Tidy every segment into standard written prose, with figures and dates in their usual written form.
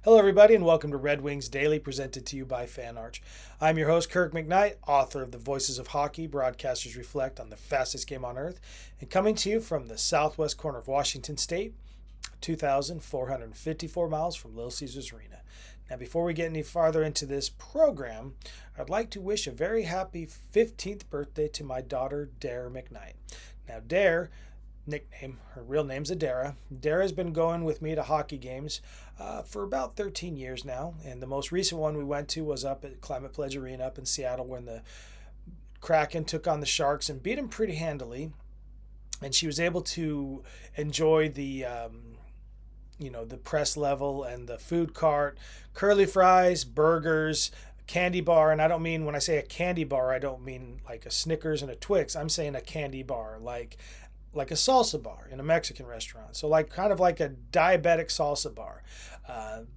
Hello, everybody, and welcome to Red Wings Daily, presented to you by FanArch. I'm your host, Kirk MckNight, author of The Voices of Hockey, Broadcasters Reflect on the Fastest Game on Earth, and coming to you from the southwest corner of Washington State, 2,454 miles from Little Caesars Arena. Now, before we get any farther into this program, I'd like to wish a very happy 15th birthday to my daughter, Dare MckNight. Now, Dare, nickname, her real name's Adara. Adara's been going with me to hockey games for about 13 years now, and the most recent one we went to was up at Climate Pledge Arena up in Seattle when the Kraken took on the Sharks and beat them pretty handily, and she was able to enjoy the press level and the food cart, curly fries, burgers, candy bar. And I don't mean, when I say a candy bar, I don't mean like a Snickers and a Twix. I'm saying a candy bar, like a salsa bar in a Mexican restaurant. So like kind of like a diabetic salsa bar.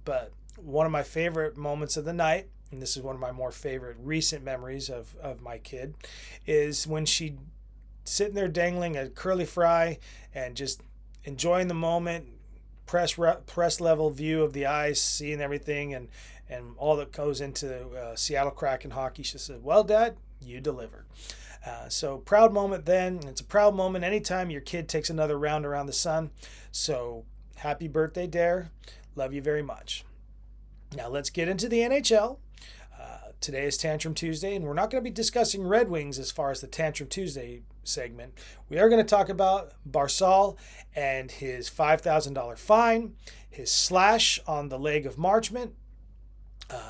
But one of my favorite moments of the night, and this is one of my more favorite recent memories of my kid, is when she sitting there dangling a curly fry and just enjoying the moment, press level view of the ice, seeing everything and all that goes into Seattle Kraken hockey. She said, "Well, Dad, you delivered." So proud moment then. It's a proud moment anytime your kid takes another round around the sun. So happy birthday, Dare. Love you very much. Now let's get into the NHL. Today is Tantrum Tuesday, and we're not going to be discussing Red Wings as far as the Tantrum Tuesday segment. We are going to talk about Barzal and his $5,000 fine, his slash on the leg of Marchment.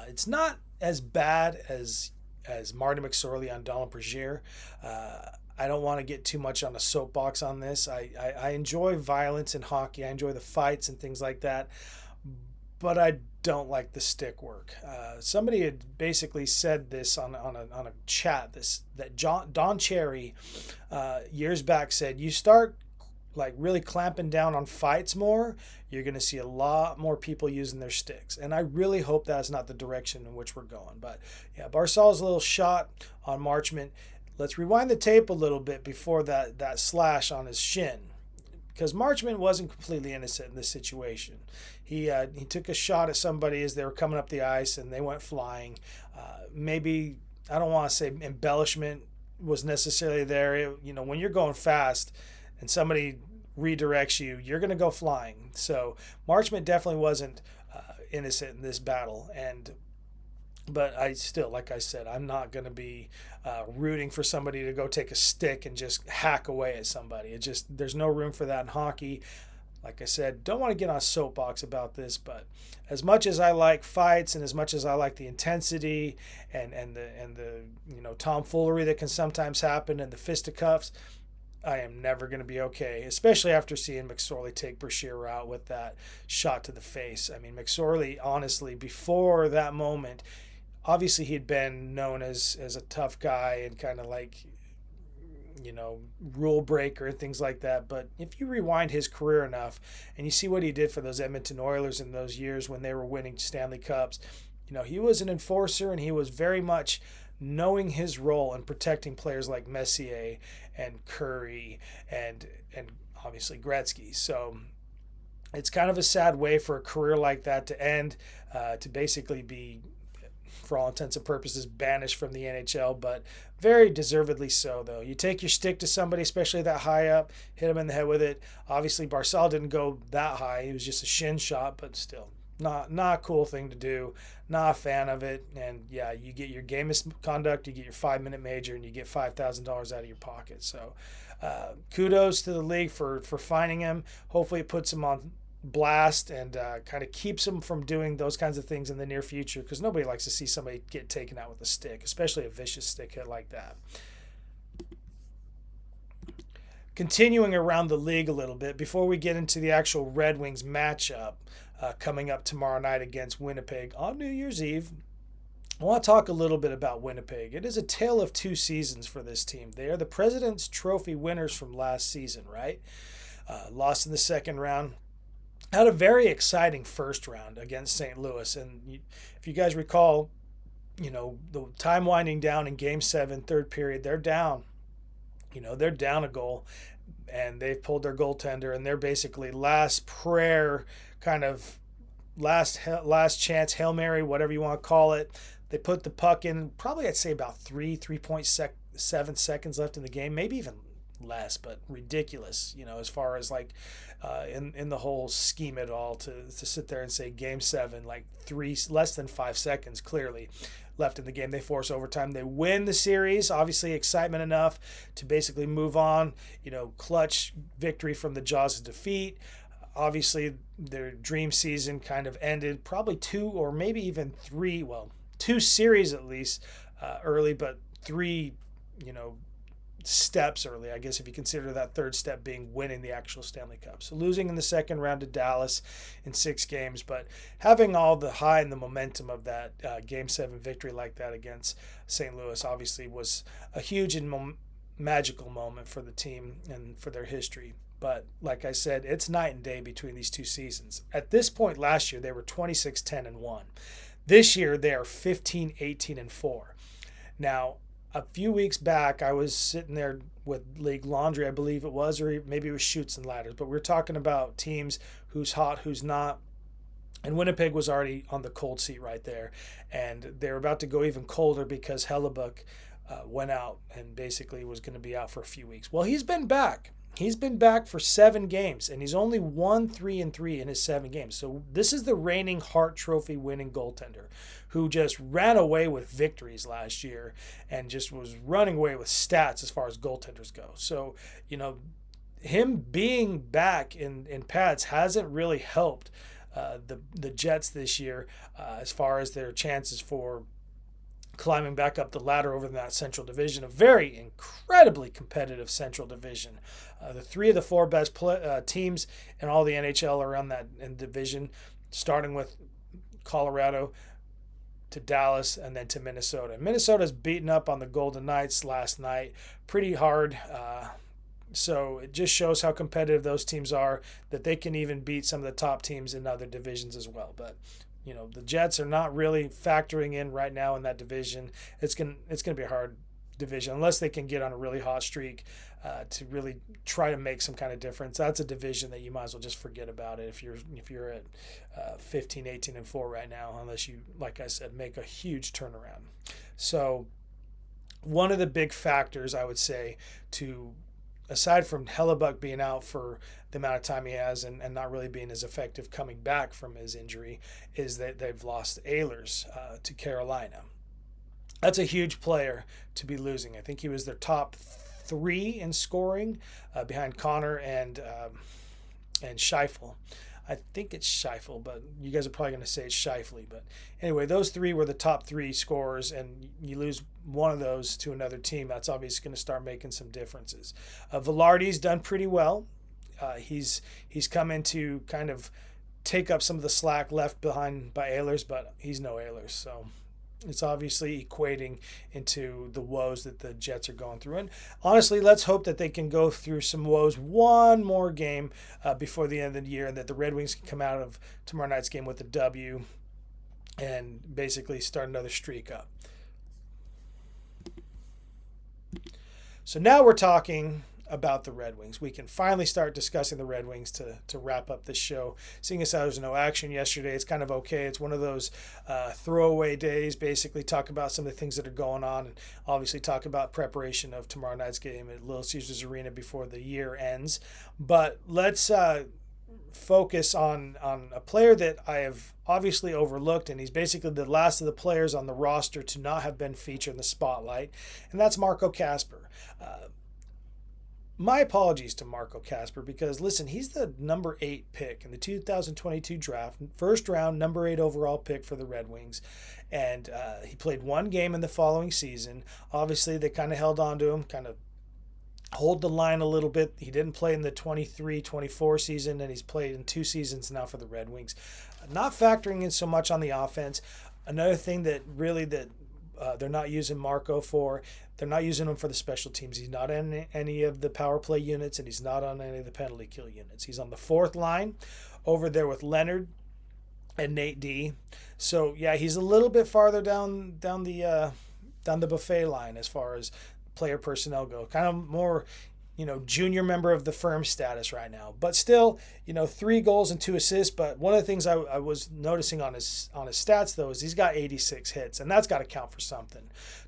It's not as bad as Martin McSorley on Donald Brazier. I don't want to get too much on a soapbox on this. I enjoy violence in hockey. I enjoy the fights and things like that, but I don't like the stick work. Somebody had basically said this on a chat. That Don Cherry years back said, you start like really clamping down on fights more, you're going to see a lot more people using their sticks. And I really hope that's not the direction in which we're going. But yeah, Barzal's little shot on Marchment. Let's rewind the tape a little bit before that slash on his shin, because Marchment wasn't completely innocent in this situation. He took a shot at somebody as they were coming up the ice and they went flying. Maybe, I don't want to say embellishment was necessarily there. When you're going fast and somebody redirects you, you're going to go flying. So Marchment definitely wasn't innocent in this battle. But I still, like I said, I'm not going to be rooting for somebody to go take a stick and just hack away at somebody. There's no room for that in hockey. Like I said, don't want to get on a soapbox about this, but as much as I like fights and as much as I like the intensity and the tomfoolery that can sometimes happen and the fisticuffs, I am never going to be okay, especially after seeing McSorley take Brashear out with that shot to the face. I mean, McSorley, honestly, before that moment, obviously he'd been known as a tough guy and kind of like, rule breaker and things like that. But if you rewind his career enough and you see what he did for those Edmonton Oilers in those years when they were winning Stanley Cups, he was an enforcer and he was very much knowing his role in protecting players like Messier and Curry and obviously Gretzky. So it's kind of a sad way for a career like that to end, to basically be, for all intents and purposes, banished from the NHL, but very deservedly so, though. You take your stick to somebody, especially that high up, hit him in the head with it. Obviously, Barzal didn't go that high. He was just a shin shot, but still, not a cool thing to do. Not a fan of it. And yeah, you get your game misconduct, you get your 5-minute major, and you get $5,000 out of your pocket. So kudos to the league for finding him. Hopefully it puts him on blast and kind of keeps him from doing those kinds of things in the near future, because nobody likes to see somebody get taken out with a stick, especially a vicious stick hit like that. Continuing around the league a little bit before we get into the actual Red Wings matchup coming up tomorrow night against Winnipeg on New Year's Eve, I want to talk a little bit about Winnipeg. It is a tale of two seasons for this team. They are the President's Trophy winners from last season, right? Lost in the second round. Had a very exciting first round against St. Louis. And if you guys recall, the time winding down in Game 7, third period, they're down. They're down a goal, and they've pulled their goaltender, and they're basically last prayer kind of last chance Hail Mary, whatever you want to call it. They put the puck in, probably I'd say about 3.7 seconds left in the game, maybe even less, but ridiculous, as far as like in the whole scheme at all, to sit there and say game 7, like less than 5 seconds clearly left in the game. They force overtime. They win the series. Obviously, excitement enough to basically move on. Clutch victory from the jaws of defeat. Obviously, their dream season kind of ended. Probably 2 or maybe even 3. Well, 2 series at least early, but 3, steps early, I guess, if you consider that third step being winning the actual Stanley Cup. So losing in the second round to Dallas in 6 games, but having all the high and the momentum of that Game 7 victory like that against St. Louis obviously was a huge and magical moment for the team and for their history. But like I said, it's night and day between these 2 seasons. At this point last year, they were 26-10-1. This year, they are 15-18-4. Now, a few weeks back, I was sitting there with League Laundry, I believe it was, or maybe it was Chutes and Ladders, but we were talking about teams who's hot, who's not. And Winnipeg was already on the cold seat right there. And they were about to go even colder because Hellebuck went out and basically was going to be out for a few weeks. Well, he's been back. He's been back for 7 games, and he's only won 3-3 in his 7 games. So this is the reigning Hart Trophy winning goaltender who just ran away with victories last year and just was running away with stats as far as goaltenders go. So, him being back in pads hasn't really helped the Jets this year as far as their chances for climbing back up the ladder over in that Central Division, a very incredibly competitive Central Division. The 3 of the 4 best teams in all the NHL are on that division, starting with Colorado to Dallas and then to Minnesota. Minnesota's beaten up on the Golden Knights last night pretty hard. So it just shows how competitive those teams are, that they can even beat some of the top teams in other divisions as well. But the Jets are not really factoring in right now in that division. It's gonna be a hard division unless they can get on a really hot streak to really try to make some kind of difference. That's a division that you might as well just forget about it if you're at 15-18-4 right now, unless you, like I said, make a huge turnaround. So one of the big factors I would say, aside from Hellebuck being out for the amount of time he has and not really being as effective coming back from his injury, is that they've lost Ehlers to Carolina. That's a huge player to be losing. I think he was their top 3 in scoring behind Connor and Scheifele. I think it's Scheifele, but you guys are probably going to say it's Scheifele. But anyway, those 3 were the top 3 scorers, and you lose one of those to another team, that's obviously going to start making some differences. Velarde's done pretty well. He's come in to kind of take up some of the slack left behind by Ehlers, but he's no Ehlers, so it's obviously equating into the woes that the Jets are going through. And honestly, let's hope that they can go through some woes one more game before the end of the year, and that the Red Wings can come out of tomorrow night's game with a W and basically start another streak up. So now we're talking about the Red Wings. We can finally start discussing the Red Wings to wrap up this show. Seeing as how there's no action yesterday, it's kind of okay. It's one of those throwaway days, basically talk about some of the things that are going on, and obviously talk about preparation of tomorrow night's game at Little Caesars Arena before the year ends. But let's focus on a player that I have obviously overlooked, and he's basically the last of the players on the roster to not have been featured in the spotlight, and that's Marco Casper. My apologies to Marco Casper, because listen, he's the number 8 pick in the 2022 draft, first round, number 8 overall pick for the Red Wings, and he played 1 game in the following season. Obviously, they kind of held on to him, kind of hold the line a little bit. He didn't play in the 23-24 season, and he's played in 2 seasons now for the Red Wings. Not factoring in so much on the offense. Another thing that they're not using Marco for, they're not using him for the special teams. He's not in any of the power play units, and he's not on any of the penalty kill units. He's on the 4th line over there with Leonard and Nate D. So yeah, he's a little bit farther down the buffet line as far as player personnel go. Kind of more junior member of the firm status right now. But still, 3 goals and 2 assists. But one of the things I was noticing on his stats, though, is he's got 86 hits. And that's got to count for something,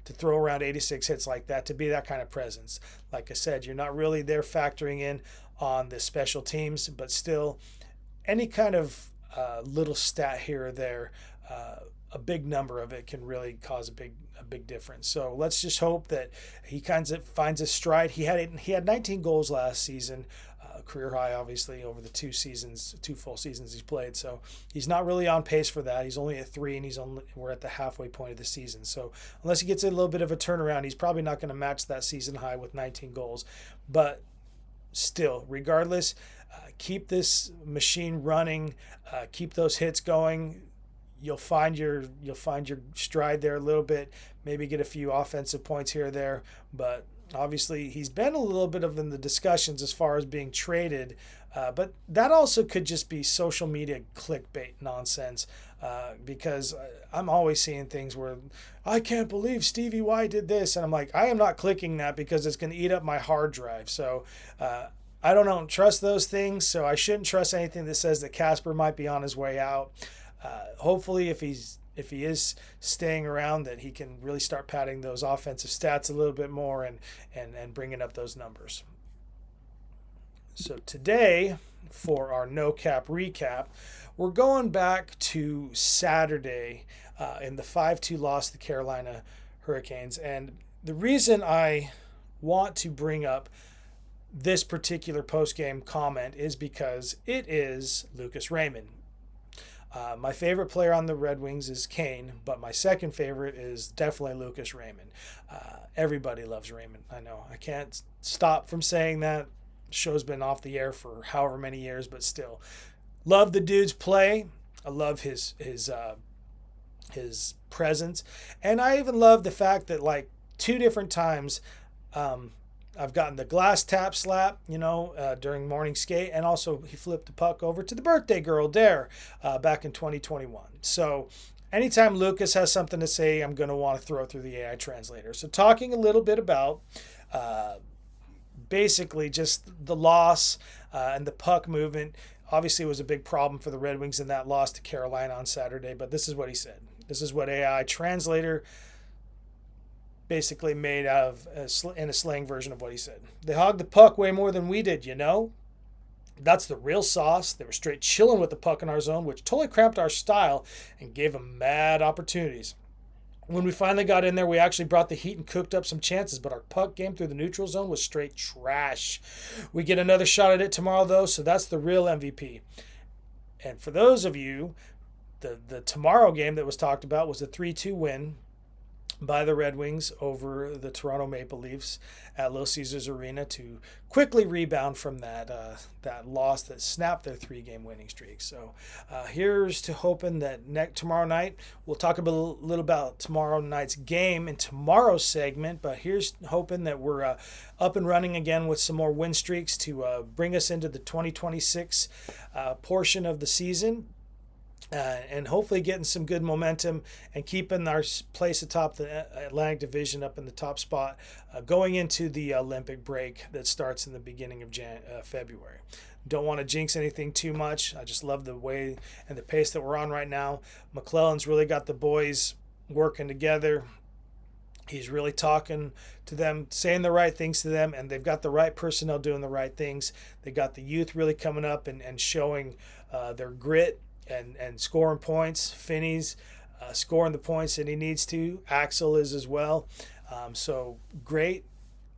to throw around 86 hits like that, to be that kind of presence. Like I said, you're not really there factoring in on the special teams, but still, any kind of little stat here or there, a big number of it can really cause a big difference. So let's just hope that he kind of finds his stride. He had 19 goals last season, career high, obviously, over the 2 full seasons he's played. So he's not really on pace for that. He's only at 3, and we're at the halfway point of the season. So unless he gets a little bit of a turnaround, he's probably not going to match that season high with 19 goals. But still, regardless, keep this machine running, keep those hits going. You'll find your stride there a little bit, maybe get a few offensive points here or there. But obviously he's been a little bit in the discussions as far as being traded, but that also could just be social media clickbait nonsense, because I'm always seeing things where I can't believe Stevie Y did this, and I'm like, I am not clicking that because it's going to eat up my hard drive. So I don't trust those things, so I shouldn't trust anything that says that Casper might be on his way out. Hopefully, if he is staying around, that he can really start padding those offensive stats a little bit more and bringing up those numbers. So today, for our no cap recap, we're going back to Saturday in the 5-2 loss to the Carolina Hurricanes. And the reason I want to bring up this particular post-game comment is because it is Lucas Raymond. My favorite player on the Red Wings is Kane, but my second favorite is definitely Lucas Raymond. Everybody loves Raymond. I know. I can't stop from saying that. The show's been off the air for however many years, but still. Love the dude's play. I love his presence. And I even love the fact that, like, 2 different times I've gotten the glass tap slap, during morning skate, and also he flipped the puck over to the birthday girl, Dare, back in 2021. So anytime Lucas has something to say, I'm going to want to throw it through the AI translator. So talking a little bit about basically just the loss and the puck movement. Obviously, it was a big problem for the Red Wings in that loss to Carolina on Saturday, but this is what he said. This is what AI translator basically made out of in a slang version of what he said. They hogged the puck way more than we did, That's the real sauce. They were straight chilling with the puck in our zone, which totally cramped our style and gave them mad opportunities. When we finally got in there, we actually brought the heat and cooked up some chances, but our puck game through the neutral zone was straight trash. We get another shot at it tomorrow, though, so that's the real MVP. And for those of you, the tomorrow game that was talked about was a 3-2 win by the Red Wings over the Toronto Maple Leafs at Little Caesars Arena to quickly rebound from that loss that snapped their 3-game winning streak. So here's to hoping that tomorrow night, we'll talk a little about tomorrow night's game in tomorrow's segment, but here's hoping that we're up and running again with some more win streaks to bring us into the 2026 portion of the season. And hopefully getting some good momentum and keeping our place atop the Atlantic Division up in the top spot going into the Olympic break that starts in the beginning of February. Don't want to jinx anything too much. I just love the way and the pace that we're on right now. McClellan's really got the boys working together. He's really talking to them, saying the right things to them, and they've got the right personnel doing the right things. They got the youth really coming up and showing their grit and scoring points. Finney's scoring the points that he needs to. Axel is as well. So great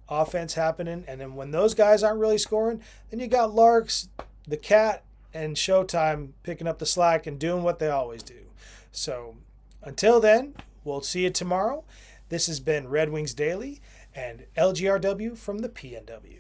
offense happening. And then when those guys aren't really scoring, then you got Larks, the Cat, and Showtime picking up the slack and doing what they always do. So until then, we'll see you tomorrow. This has been Red Wings Daily and LGRW from the PNW.